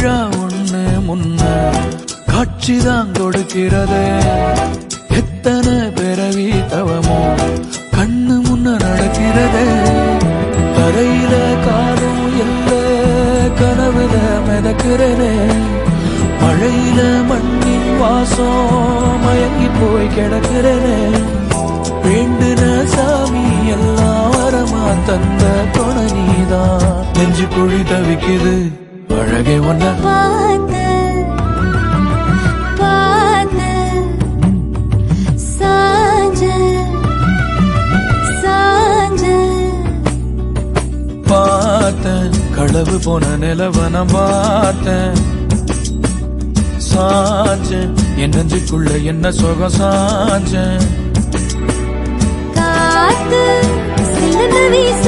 விழா ஒண்ணு முன்ன காட்சிதான் கொடுக்கிறது. எத்தனை பிறவி தவமோ கண்ணு முன்ன நடக்கிறது. தரையில காலும் இல்ல கனவுல மிதக்கிறனே. மழையில மண்ணின் வாசம் மயங்கி போய் கிடக்கிறனே. வேண்டுன சாமி எல்லாம் வரமா தந்த துணை நீதான். நெஞ்சு குழி தவிக்குது அழகே ஒன்ன பார்த்தேன். களவு போன நிலவன பார்த்தேன். சாஞ்சேன் என் நெஞ்சுக்குள்ள என்ன சுகம் சாஞ்சேன். காத்து சிலந்து வீச